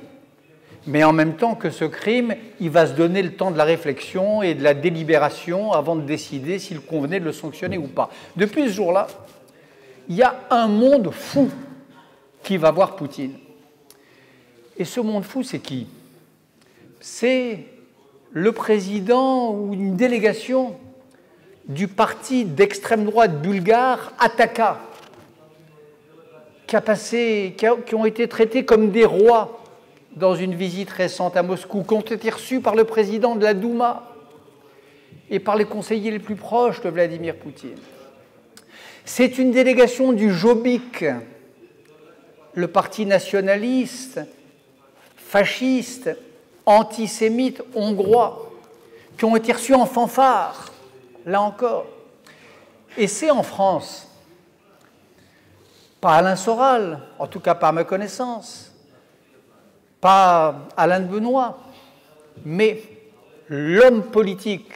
mais en même temps que ce crime, il va se donner le temps de la réflexion et de la délibération avant de décider s'il convenait de le sanctionner ou pas. Depuis ce jour-là, il y a un monde fou qui va voir Poutine. Et ce monde fou, c'est qui? C'est le président ou une délégation du parti d'extrême droite bulgare Ataka, qui ont été traités comme des rois dans une visite récente à Moscou, qui ont été reçus par le président de la Douma et par les conseillers les plus proches de Vladimir Poutine. C'est une délégation du Jobbik, le parti nationaliste, fasciste, antisémite hongrois, qui ont été reçus en fanfare, là encore. Et c'est en France, pas Alain Soral, en tout cas par ma connaissance, pas Alain de Benoît, mais l'homme politique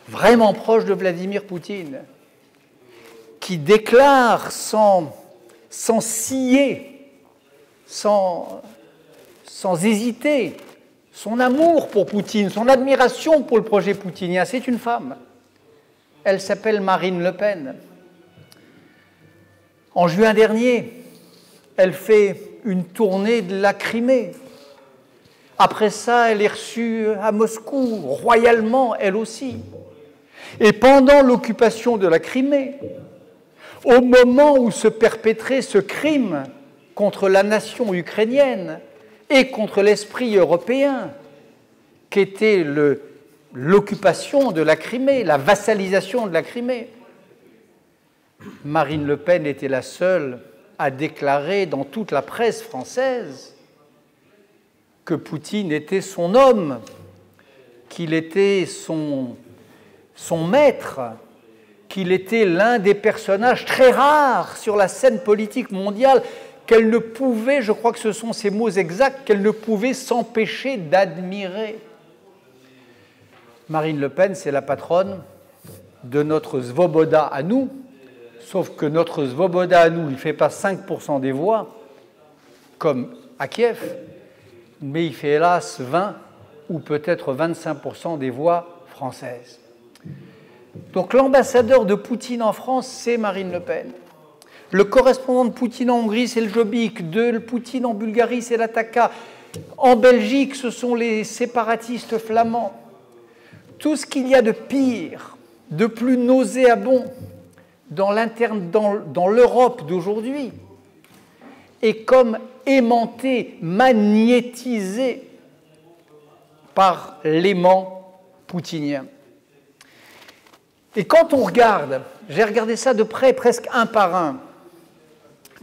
vraiment proche de Vladimir Poutine, qui déclare sans scier, sans hésiter, son amour pour Poutine, son admiration pour le projet poutinien. C'est une femme. Elle s'appelle Marine Le Pen. En juin dernier, elle fait une tournée de la Crimée. Après ça, elle est reçue à Moscou, royalement, elle aussi. Et pendant l'occupation de la Crimée, au moment où se perpétrait ce crime contre la nation ukrainienne et contre l'esprit européen, qu'était l'occupation de la Crimée, la vassalisation de la Crimée, Marine Le Pen était la seule à déclarer dans toute la presse française que Poutine était son homme, qu'il était son maître, qu'il était l'un des personnages très rares sur la scène politique mondiale, qu'elle ne pouvait, je crois que ce sont ces mots exacts, qu'elle ne pouvait s'empêcher d'admirer. Marine Le Pen, c'est la patronne de notre Svoboda à nous, sauf que notre Svoboda à nous, il ne fait pas 5% des voix, comme à Kiev, mais il fait hélas 20 ou peut-être 25% des voix françaises. Donc l'ambassadeur de Poutine en France, c'est Marine Le Pen. Le correspondant de Poutine en Hongrie, c'est le Jobbik. De Poutine en Bulgarie, c'est l'Ataka. En Belgique, ce sont les séparatistes flamands. Tout ce qu'il y a de pire, de plus nauséabond dans l'Europe d'aujourd'hui est comme aimanté, magnétisé par l'aimant poutinien. Et quand on regarde, j'ai regardé ça de près, presque un par un,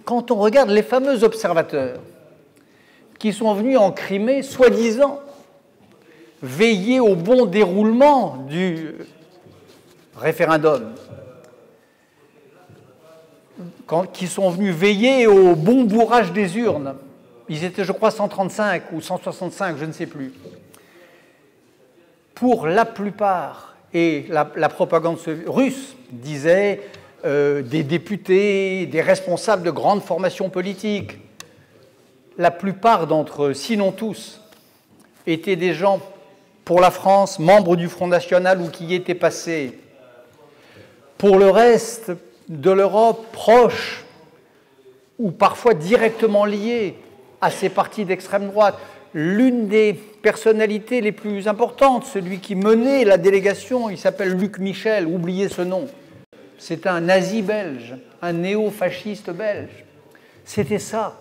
quand on regarde les fameux observateurs qui sont venus en Crimée, soi-disant, veiller au bon déroulement du référendum, qui sont venus veiller au bon bourrage des urnes, ils étaient, je crois, 135 ou 165, je ne sais plus. Pour la plupart, et la propagande russe disait des députés, des responsables de grandes formations politiques. La plupart d'entre eux, sinon tous, étaient des gens, pour la France, membres du Front National ou qui y étaient passés. Pour le reste de l'Europe, proches ou parfois directement liés à ces partis d'extrême droite. L'une des personnalités les plus importantes, celui qui menait la délégation, il s'appelle Luc Michel, oubliez ce nom. C'est un nazi belge, un néo-fasciste belge. C'était ça,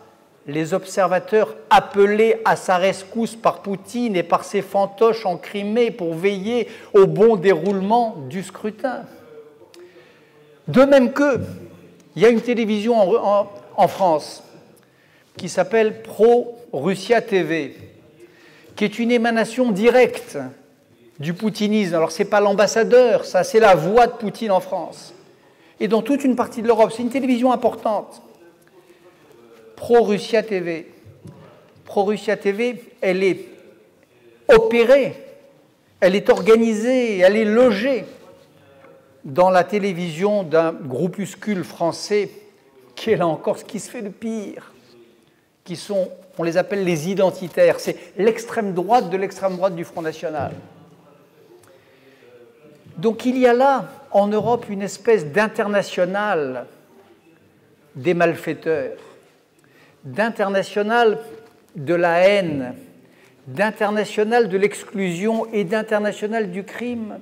les observateurs appelés à sa rescousse par Poutine et par ses fantoches en Crimée pour veiller au bon déroulement du scrutin. De même que, il y a une télévision en France qui s'appelle Pro-Russia TV, qui est une émanation directe du poutinisme. Alors, ce n'est pas l'ambassadeur, ça, c'est la voix de Poutine en France. Et dans toute une partie de l'Europe, c'est une télévision importante. Pro-Russia TV. Pro-Russia TV, elle est opérée, elle est organisée, elle est logée dans la télévision d'un groupuscule français qui est là encore ce qui se fait de pire, qui sont, on les appelle les identitaires, c'est l'extrême droite de l'extrême droite du Front National. Donc il y a là, en Europe, une espèce d'internationale des malfaiteurs, d'internationale de la haine, d'internationale de l'exclusion et d'internationale du crime,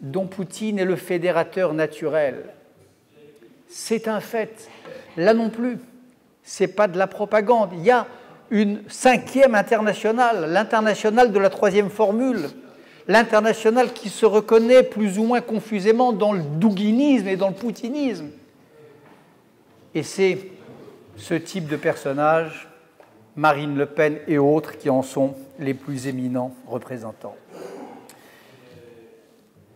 dont Poutine est le fédérateur naturel. C'est un fait. Là non plus, ce n'est pas de la propagande. Il y a une cinquième internationale, l'internationale de la troisième formule, l'internationale qui se reconnaît plus ou moins confusément dans le douguinisme et dans le poutinisme. Et c'est ce type de personnage, Marine Le Pen et autres, qui en sont les plus éminents représentants.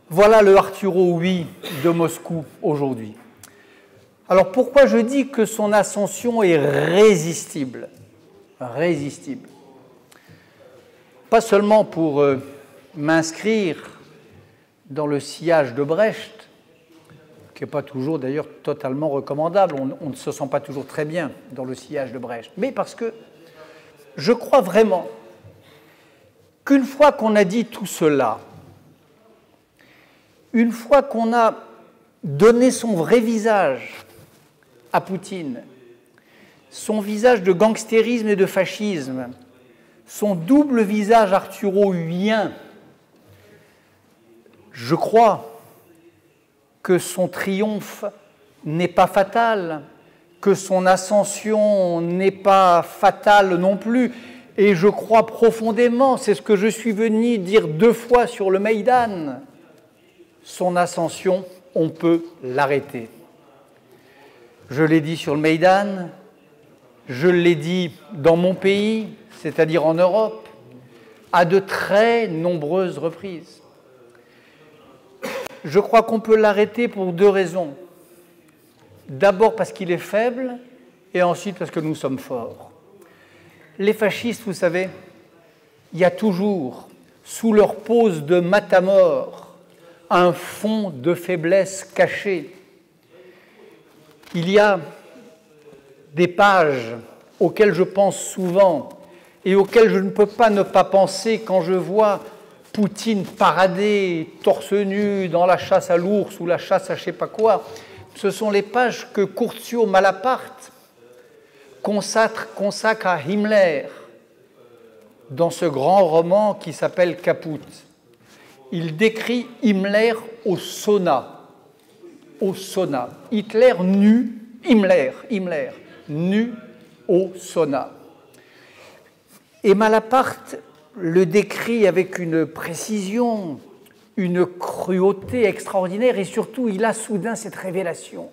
Voilà le Arturo Oui de Moscou aujourd'hui. Alors pourquoi je dis que son ascension est résistible? Résistible. Pas seulement pour m'inscrire dans le sillage de Brecht, qui n'est pas toujours d'ailleurs totalement recommandable, on ne se sent pas toujours très bien dans le sillage de Brecht, mais parce que je crois vraiment qu'une fois qu'on a dit tout cela, une fois qu'on a donné son vrai visage à Poutine, son visage de gangstérisme et de fascisme, son double visage arturo-huyen, je crois que son triomphe n'est pas fatal, que son ascension n'est pas fatale non plus. Et je crois profondément, c'est ce que je suis venu dire 2 fois sur le Maïdan, son ascension, on peut l'arrêter. Je l'ai dit sur le Maïdan, je l'ai dit dans mon pays, c'est-à-dire en Europe, à de très nombreuses reprises. Je crois qu'on peut l'arrêter pour 2 raisons. D'abord parce qu'il est faible, et ensuite parce que nous sommes forts. Les fascistes, vous savez, il y a toujours, sous leur pose de matamor, un fond de faiblesse caché. Il y a des pages auxquelles je pense souvent et auxquelles je ne peux pas ne pas penser quand je vois Poutine parader torse nu dans la chasse à l'ours ou la chasse à je ne sais pas quoi. Ce sont les pages que Curzio Malaparte consacre à Himmler dans ce grand roman qui s'appelle Caput. Il décrit Himmler au sauna. Au sauna. Hitler nu, Himmler nu au sauna. Et Malaparte le décrit avec une précision, une cruauté extraordinaire, et surtout, il a soudain cette révélation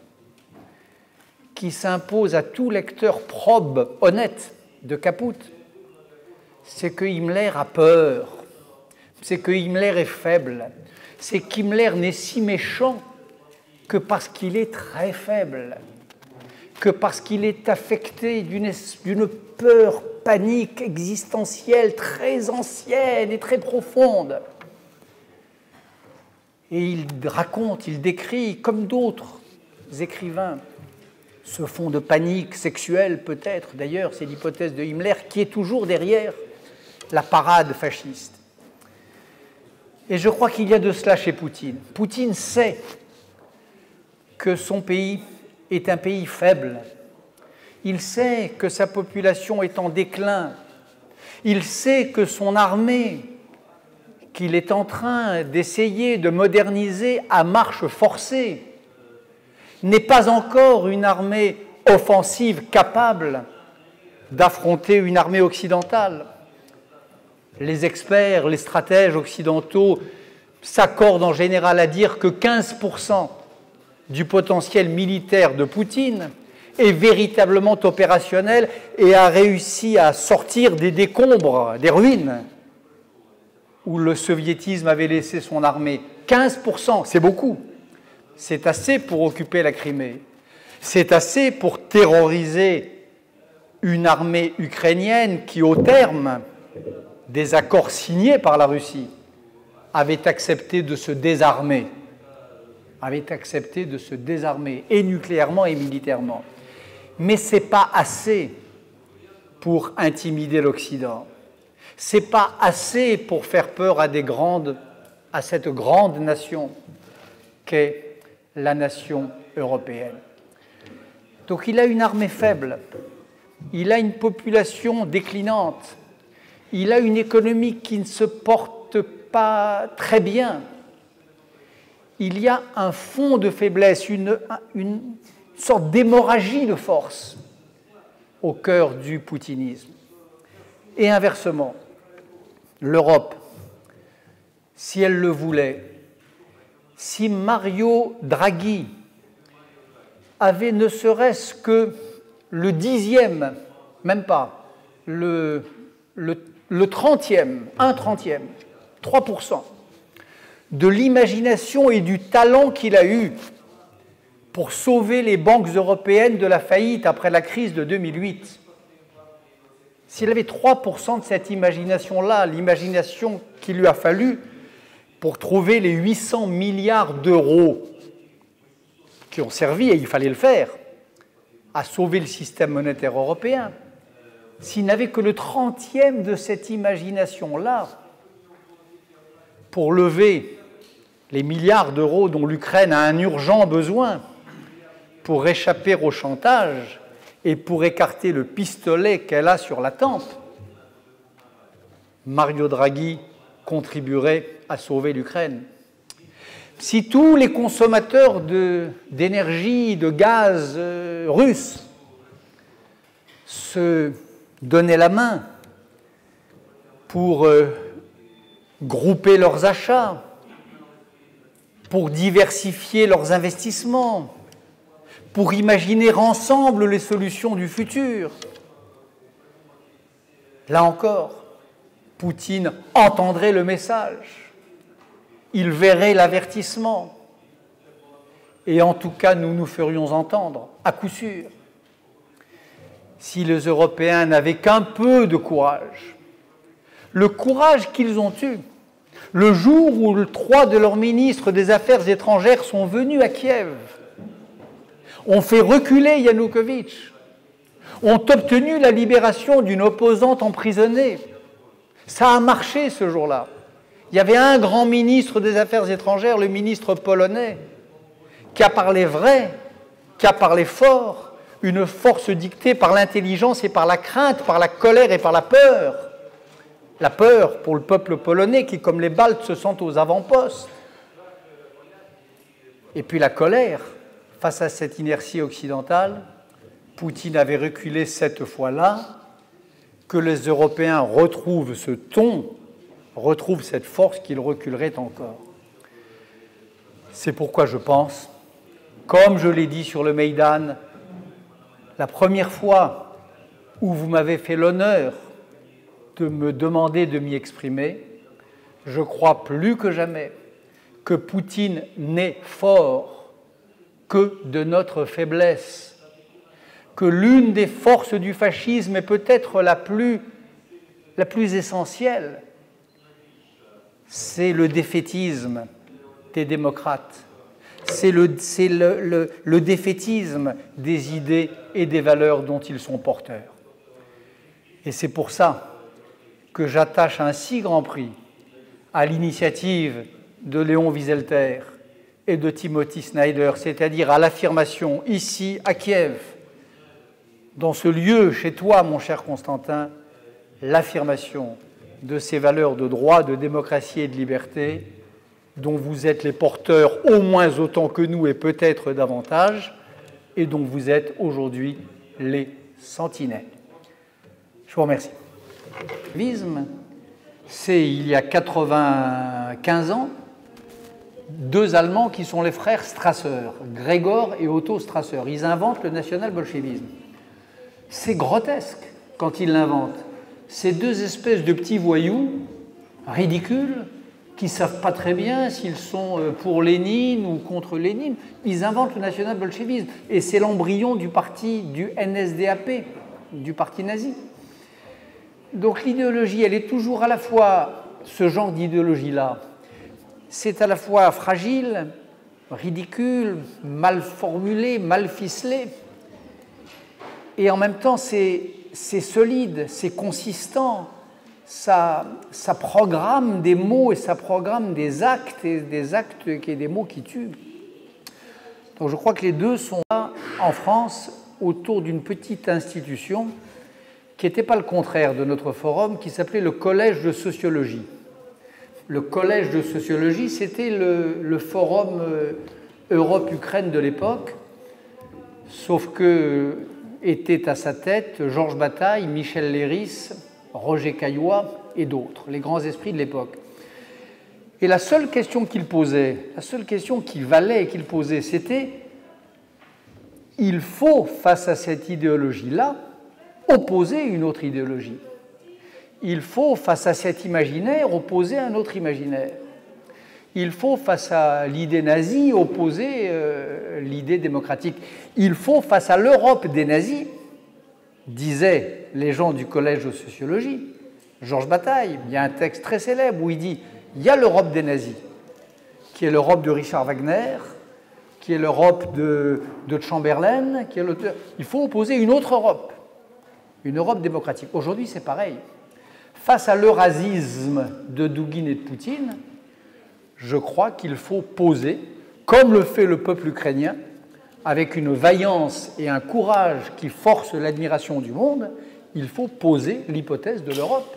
qui s'impose à tout lecteur probe, honnête, de Caput. C'est que Himmler a peur, c'est que Himmler est faible, c'est qu'Himmler n'est si méchant que parce qu'il est très faible, que parce qu'il est affecté d'une peur panique existentielle très ancienne et très profonde. Et il raconte, il décrit, comme d'autres écrivains, ce fond de panique sexuelle peut-être, d'ailleurs, c'est l'hypothèse de Himmler, qui est toujours derrière la parade fasciste. Et je crois qu'il y a de cela chez Poutine. Poutine sait que son pays est un pays faible. Il sait que sa population est en déclin. Il sait que son armée, qu'il est en train d'essayer de moderniser à marche forcée, n'est pas encore une armée offensive capable d'affronter une armée occidentale. Les experts, les stratèges occidentaux s'accordent en général à dire que 15% du potentiel militaire de Poutine est véritablement opérationnel et a réussi à sortir des décombres, des ruines où le soviétisme avait laissé son armée. 15%, c'est beaucoup. C'est assez pour occuper la Crimée. C'est assez pour terroriser une armée ukrainienne qui, au terme des accords signés par la Russie, avait accepté de se désarmer. Et nucléairement et militairement. Mais ce n'est pas assez pour intimider l'Occident. Ce n'est pas assez pour faire peur à cette grande nation qu'est la nation européenne. Donc il a une armée faible, il a une population déclinante, il a une économie qui ne se porte pas très bien. Il y a un fond de faiblesse, une sorte d'hémorragie de force au cœur du poutinisme. Et inversement, l'Europe, si elle le voulait, si Mario Draghi avait ne serait-ce que le 10e, même pas, le 30e, 1/30e, 3% de l'imagination et du talent qu'il a eu pour sauver les banques européennes de la faillite après la crise de 2008. S'il avait 3% de cette imagination-là, l'imagination qu'il lui a fallu pour trouver les 800 milliards d'euros qui ont servi, et il fallait le faire, à sauver le système monétaire européen, s'il n'avait que le 30e de cette imagination-là pour lever les milliards d'euros dont l'Ukraine a un urgent besoin pour échapper au chantage et pour écarter le pistolet qu'elle a sur la tempe, Mario Draghi contribuerait à sauver l'Ukraine. Si tous les consommateurs d'énergie, de gaz russes se donnaient la main pour grouper leurs achats, pour diversifier leurs investissements, pour imaginer ensemble les solutions du futur, là encore, Poutine entendrait le message, il verrait l'avertissement, et en tout cas, nous nous ferions entendre, à coup sûr. Si les Européens n'avaient qu'un peu de courage, le courage qu'ils ont eu, le jour où 3 de leurs ministres des Affaires étrangères sont venus à Kiev, ont fait reculer Yanukovych, ont obtenu la libération d'une opposante emprisonnée. Ça a marché ce jour-là. Il y avait un grand ministre des Affaires étrangères, le ministre polonais, qui a parlé vrai, qui a parlé fort, une force dictée par l'intelligence et par la crainte, par la colère et par la peur. La peur pour le peuple polonais qui, comme les Baltes, se sent aux avant-postes. Et puis la colère face à cette inertie occidentale. Poutine avait reculé cette fois-là. Que les Européens retrouvent ce ton, retrouvent cette force, qu'ils reculeraient encore. C'est pourquoi je pense, comme je l'ai dit sur le Maïdan, la première fois où vous m'avez fait l'honneur de me demander de m'y exprimer, je crois plus que jamais que Poutine n'est fort que de notre faiblesse, que l'une des forces du fascisme est peut-être la plus essentielle, c'est le défaitisme des démocrates, c'est le défaitisme des idées et des valeurs dont ils sont porteurs. Et c'est pour ça que j'attache un si grand prix à l'initiative de Léon Wieselter et de Timothy Snyder, c'est-à-dire à l'affirmation ici, à Kiev, dans ce lieu, chez toi, mon cher Constantin, l'affirmation de ces valeurs de droit, de démocratie et de liberté, dont vous êtes les porteurs au moins autant que nous et peut-être davantage, et dont vous êtes aujourd'hui les sentinelles. Je vous remercie. C'est il y a 95 ans, 2 Allemands qui sont les frères Strasser, Gregor et Otto Strasser. Ils inventent le national-bolchevisme. C'est grotesque quand ils l'inventent. Ces 2 espèces de petits voyous ridicules qui ne savent pas très bien s'ils sont pour Lénine ou contre Lénine. Ils inventent le national-bolchevisme. Et c'est l'embryon du parti du NSDAP, du parti nazi. Donc l'idéologie, elle est toujours à la fois, ce genre d'idéologie-là, c'est à la fois fragile, ridicule, mal formulé, mal ficelé, et en même temps c'est solide, c'est consistant, ça programme des mots et ça programme des actes, et des mots qui tuent. Donc je crois que les deux sont là, en France, autour d'une petite institution qui n'était pas le contraire de notre forum, qui s'appelait le Collège de sociologie. Le Collège de sociologie, c'était le forum Europe-Ukraine de l'époque, sauf que étaient à sa tête Georges Bataille, Michel Léris, Roger Caillois et d'autres, les grands esprits de l'époque. Et la seule question qu'il posait, la seule question qui valait et qu'il posait, c'était « il faut, face à cette idéologie-là, opposer une autre idéologie. Il faut, face à cet imaginaire, opposer un autre imaginaire. Il faut, face à l'idée nazie, opposer l'idée démocratique. Il faut, face à l'Europe des nazis, disaient les gens du Collège de sociologie, Georges Bataille, il y a un texte très célèbre où il dit « il y a l'Europe des nazis, qui est l'Europe de Richard Wagner, qui est l'Europe de Chamberlain, qui est il faut opposer une autre Europe, une Europe démocratique. » Aujourd'hui, c'est pareil. Face à l'eurasisme de Douguine et de Poutine, je crois qu'il faut poser, comme le fait le peuple ukrainien, avec une vaillance et un courage qui forcent l'admiration du monde, il faut poser l'hypothèse de l'Europe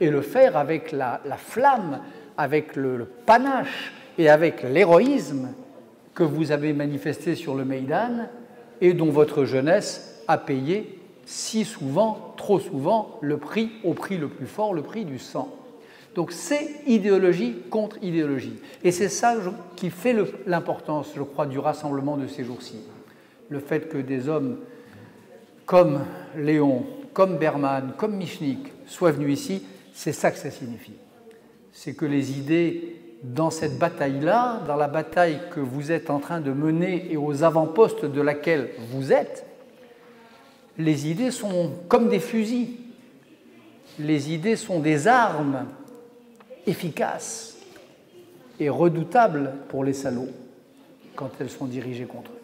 et le faire avec la flamme, avec le panache et avec l'héroïsme que vous avez manifesté sur le Maïdan et dont votre jeunesse a payé si souvent, trop souvent, le prix, au prix le plus fort, le prix du sang. Donc c'est idéologie contre idéologie. Et c'est ça qui fait l'importance, je crois, du rassemblement de ces jours-ci. Le fait que des hommes comme Léon, comme Berman, comme Michnik soient venus ici, c'est ça que ça signifie. C'est que les idées, dans cette bataille-là, dans la bataille que vous êtes en train de mener et aux avant-postes de laquelle vous êtes, les idées sont comme des fusils. Les idées sont des armes efficaces et redoutables pour les salauds quand elles sont dirigées contre eux.